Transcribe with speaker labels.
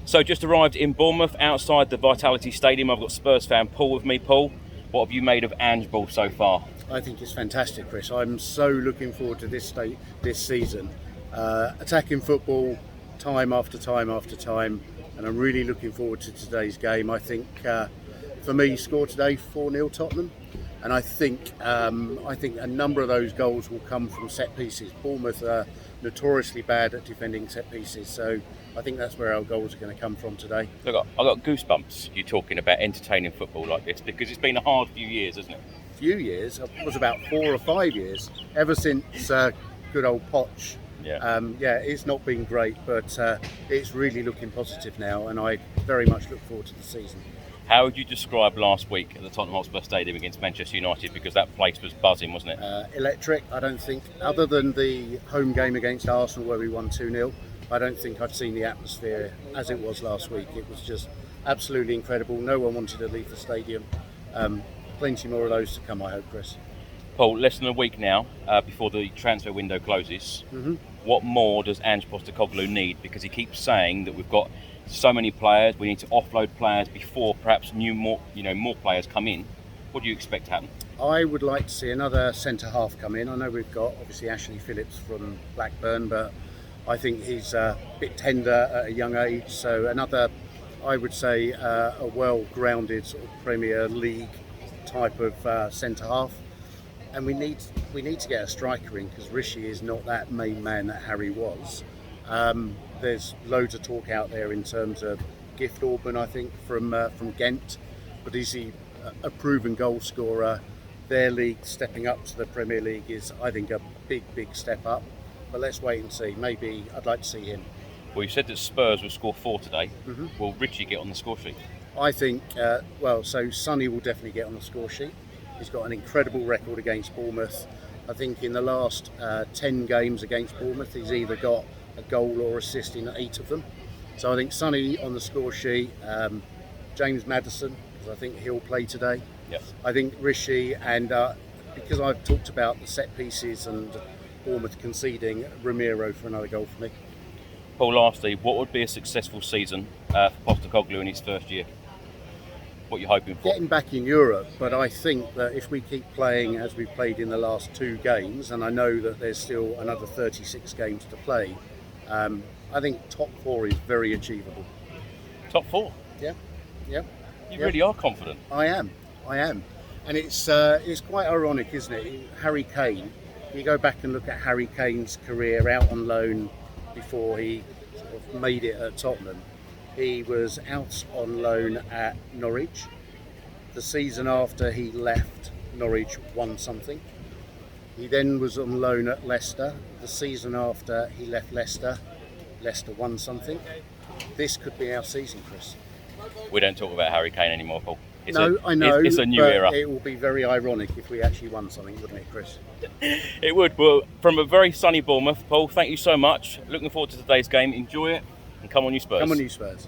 Speaker 1: So just arrived in Bournemouth outside the Vitality Stadium. I've got Spurs fan Paul with me. Paul, what have you made of Ange Ball so far?
Speaker 2: I think it's fantastic, Chris. I'm so looking forward to this season. Attacking football time after time after time, and I'm really looking forward to today's game. I think for me, score today 4-0 Tottenham, and I think a number of those goals will come from set pieces. Bournemouth are notoriously bad at defending set pieces, so I think that's where our goals are going to come from today.
Speaker 1: Look, I got goosebumps. You talking about entertaining football like this, because it's been a hard few years, hasn't it?
Speaker 2: Few years. It was about 4 or 5 years ever since good old Poch. It's not been great, but it's really looking positive now, and I very much look forward to the season.
Speaker 1: How would you describe last week at the Tottenham Hotspur Stadium against Manchester United? Because that place was buzzing, wasn't it?
Speaker 2: Electric. I don't think, other than the home game against Arsenal where we won 2-0, I don't think I've seen the atmosphere as it was last week. It was just absolutely incredible. No one wanted to leave the stadium. Plenty more of those to come, I hope, Chris.
Speaker 1: Paul, less than a week now before the transfer window closes.
Speaker 2: Mm-hmm.
Speaker 1: What more does Ange Postecoglou need? Because he keeps saying that we've got so many players, we need to offload players before perhaps more players come in. What do you expect to happen?
Speaker 2: I would like to see another centre half come in. I know we've got obviously Ashley Phillips from Blackburn, but I think he's a bit tender at a young age. So another, I would say, a well-grounded sort of Premier League type of centre half. And we need to get a striker in, because Rishi is not that main man that Harry was. There's loads of talk out there in terms of Gift Orban, I think, from Ghent, but is he a proven goal scorer? Their league stepping up to the Premier League is, I think, a big step up. But let's wait and see. Maybe I'd like to see him.
Speaker 1: Well, you said that Spurs will score 4 today.
Speaker 2: Mm-hmm.
Speaker 1: Will Richie get on the score sheet?
Speaker 2: I think, so Sonny will definitely get on the score sheet. He's got an incredible record against Bournemouth. I think in the last 10 games against Bournemouth, he's either got a goal or assist in 8 of them. So I think Sonny on the score sheet, James Maddison, because I think he'll play today.
Speaker 1: Yep.
Speaker 2: I think Rishi, and because I've talked about the set pieces and Bournemouth conceding, Ramiro for another goal for me.
Speaker 1: Paul, lastly, what would be a successful season for Postecoglou in his first year? What are you hoping for?
Speaker 2: Getting back in Europe, but I think that if we keep playing as we've played in the last 2 games, and I know that there's still another 36 games to play, I think top 4 is very achievable.
Speaker 1: Top 4?
Speaker 2: Yeah.
Speaker 1: You really are confident.
Speaker 2: I am, and it's quite ironic, isn't it? Harry Kane. You go back and look at Harry Kane's career out on loan before he sort of made it at Tottenham. He was out on loan at Norwich. The season after he left, Norwich won something. He then was on loan at Leicester. The season after he left Leicester, Leicester won something. This could be our season, Chris.
Speaker 1: We don't talk about Harry Kane anymore, Paul.
Speaker 2: I know.
Speaker 1: It's a new
Speaker 2: but
Speaker 1: era.
Speaker 2: It will be very ironic if we actually won something, wouldn't it, Chris?
Speaker 1: It would. Well, from a very sunny Bournemouth, Paul, thank you so much. Looking forward to today's game. Enjoy it, and come on, you Spurs.
Speaker 2: Come on, you Spurs.